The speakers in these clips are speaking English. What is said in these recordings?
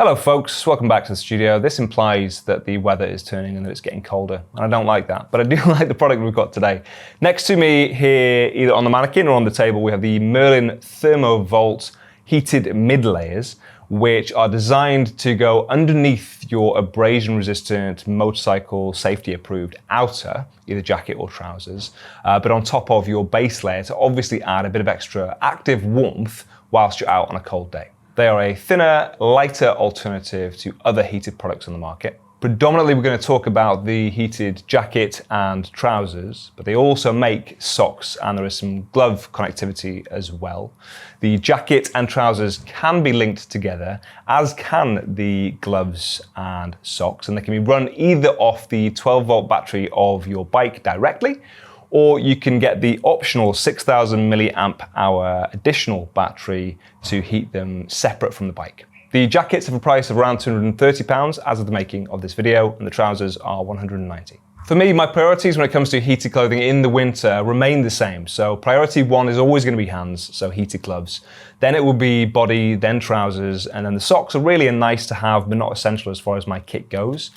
Hello folks, welcome back to the studio. This implies that the weather is turning and that it's getting colder, and I don't like that, but I do like the product we've got today. Next to me here, either on the mannequin or on the table, we have the Merlin ThermaVolt heated mid layers, which are designed to go underneath your abrasion-resistant, motorcycle safety-approved outer, either jacket or trousers, but on top of your base layer to obviously add a bit of extra active warmth whilst you're out on a cold day. They are a thinner, lighter alternative to other heated products on the market. Predominantly, we're going to talk about the heated jacket and trousers, but they also make socks and there is some glove connectivity as well. The jacket and trousers can be linked together, as can the gloves and socks, and they can be run either off the 12-volt battery of your bike directly, or you can get the optional 6,000 milliamp hour additional battery to heat them separate from the bike. The jackets have a price of around £230 as of the making of this video, and the trousers are £190. For me, my priorities when it comes to heated clothing in the winter remain the same. So priority one is always going to be hands, so heated gloves. Then it will be body, then trousers, and then the socks are really a nice to have, but not essential as far as my kit goes.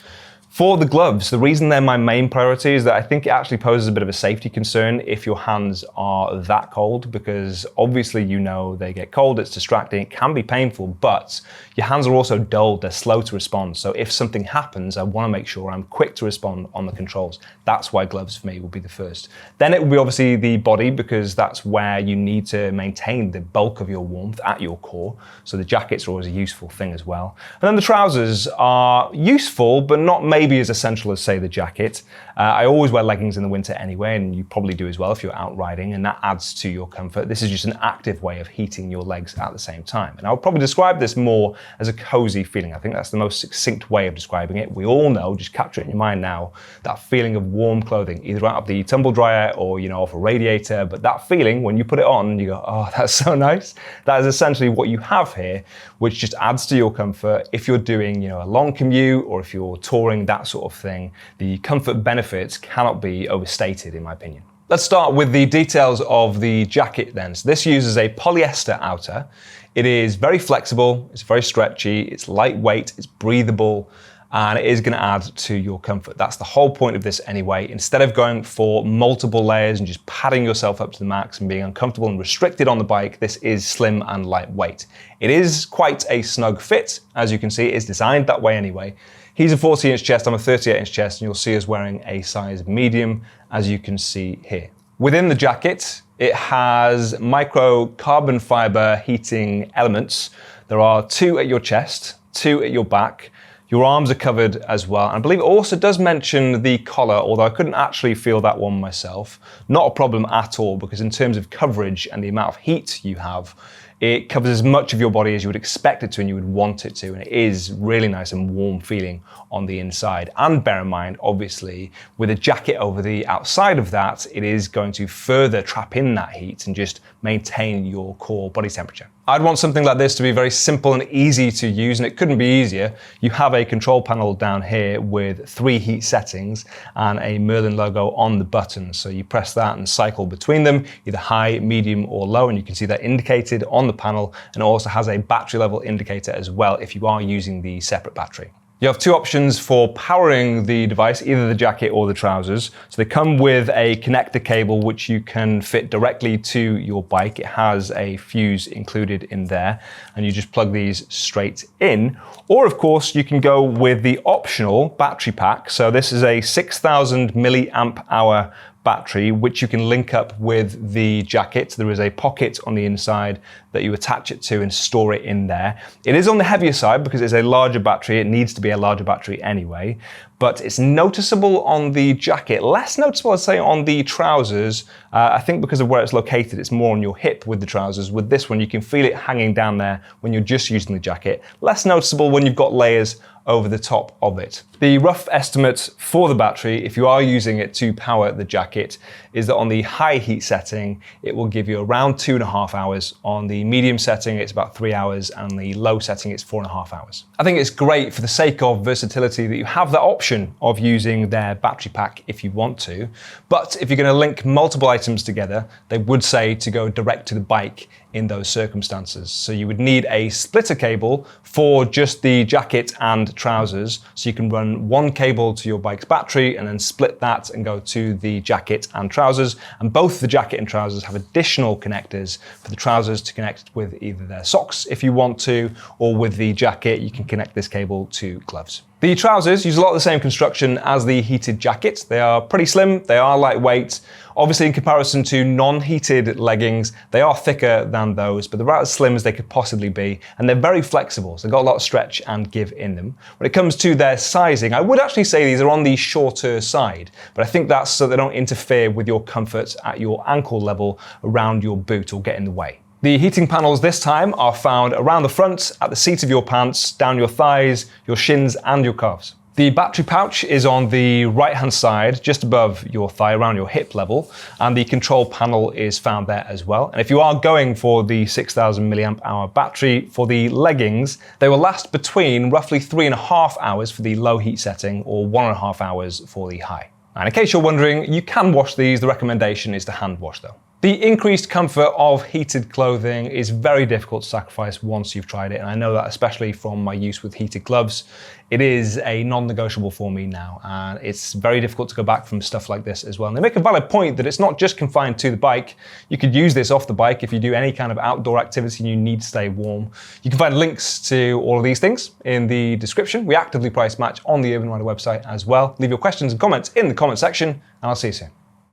For the gloves, the reason they're my main priority is that I think it actually poses a bit of a safety concern if your hands are that cold, because obviously you know they get cold, it's distracting, it can be painful, but your hands are also dull, they're slow to respond. So if something happens, I want to make sure I'm quick to respond on the controls. That's why gloves for me will be the first. Then it will be obviously the body, because that's where you need to maintain the bulk of your warmth at your core. So the jackets are always a useful thing as well. And then the trousers are useful, but not maybe as essential as, say, the jacket. I always wear leggings in the winter anyway, and you probably do as well if you're out riding, and that adds to your comfort. This is just an active way of heating your legs at the same time. And I would probably describe this more as a cozy feeling. I think that's the most succinct way of describing it. We all know, just capture it in your mind now, that feeling of warm clothing, either out of the tumble dryer or, off a radiator, but that feeling when you put it on, you go, oh, that's so nice. That is essentially what you have here, which just adds to your comfort. If you're doing, a long commute, or if you're touring, that sort of thing, the comfort benefits cannot be overstated in my opinion. Let's start with the details of the jacket then. So this uses a polyester outer. It is very flexible, it's very stretchy, it's lightweight, it's breathable, and it is going to add to your comfort. That's the whole point of this anyway. Instead of going for multiple layers and just padding yourself up to the max and being uncomfortable and restricted on the bike, this is slim and lightweight. It is quite a snug fit, as you can see. It is designed that way anyway. He's a 40-inch chest, I'm a 38-inch chest, and you'll see us wearing a size medium, as you can see here. Within the jacket, it has micro carbon fiber heating elements. There are 2 at your chest, 2 at your back. Your arms are covered as well. And I believe it also does mention the collar, although I couldn't actually feel that one myself. Not a problem at all, because in terms of coverage and the amount of heat you have, it covers as much of your body as you would expect it to and you would want it to, and it is really nice and warm feeling on the inside. And bear in mind, obviously, with a jacket over the outside of that, it is going to further trap in that heat and just maintain your core body temperature. I'd want something like this to be very simple and easy to use, and it couldn't be easier. You have a control panel down here with 3 heat settings and a Merlin logo on the button. So you press that and cycle between them, either high, medium, or low, and you can see that indicated on the panel, and it also has a battery level indicator as well if you are using the separate battery. You have 2 options for powering the device, either the jacket or the trousers. So they come with a connector cable which you can fit directly to your bike. It has a fuse included in there, and you just plug these straight in. Or of course, you can go with the optional battery pack. So this is a 6,000 milliamp hour battery, which you can link up with the jacket. There is a pocket on the inside that you attach it to and store it in there. It is on the heavier side because it's a larger battery. It needs to be a larger battery anyway, but it's noticeable on the jacket, less noticeable, I'd say, on the trousers. I think because of where it's located, it's more on your hip with the trousers. With this one, you can feel it hanging down there when you're just using the jacket. Less noticeable when you've got layers over the top of it. The rough estimate for the battery, if you are using it to power the jacket, is that on the high heat setting, it will give you around 2.5 hours. On the medium setting, it's about 3 hours, and on the low setting, it's 4.5 hours. I think it's great for the sake of versatility that you have that option of using their battery pack if you want to. But if you're going to link multiple items together, they would say to go direct to the bike in those circumstances. So you would need a splitter cable for just the jacket and trousers. So you can run one cable to your bike's battery and then split that and go to the jacket and trousers. And both the jacket and trousers have additional connectors for the trousers to connect with either their socks if you want to, or with the jacket, you can connect this cable to gloves. The trousers use a lot of the same construction as the heated jacket. They are pretty slim, they are lightweight. Obviously, in comparison to non-heated leggings, they are thicker than those, but they're about as slim as they could possibly be, and they're very flexible, so they've got a lot of stretch and give in them. When it comes to their sizing, I would actually say these are on the shorter side, but I think that's so they don't interfere with your comfort at your ankle level around your boot or get in the way. The heating panels this time are found around the front, at the seat of your pants, down your thighs, your shins, and your calves. The battery pouch is on the right-hand side, just above your thigh, around your hip level, and the control panel is found there as well. And if you are going for the 6,000 milliamp hour battery for the leggings, they will last between roughly 3.5 hours for the low heat setting or 1.5 hours for the high. And in case you're wondering, you can wash these. The recommendation is to hand wash though. The increased comfort of heated clothing is very difficult to sacrifice once you've tried it, and I know that especially from my use with heated gloves. It is a non-negotiable for me now, and it's very difficult to go back from stuff like this as well. And they make a valid point that it's not just confined to the bike. You could use this off the bike if you do any kind of outdoor activity and you need to stay warm. You can find links to all of these things in the description. We actively price match on the Urban Rider website as well. Leave your questions and comments in the comment section, and I'll see you soon.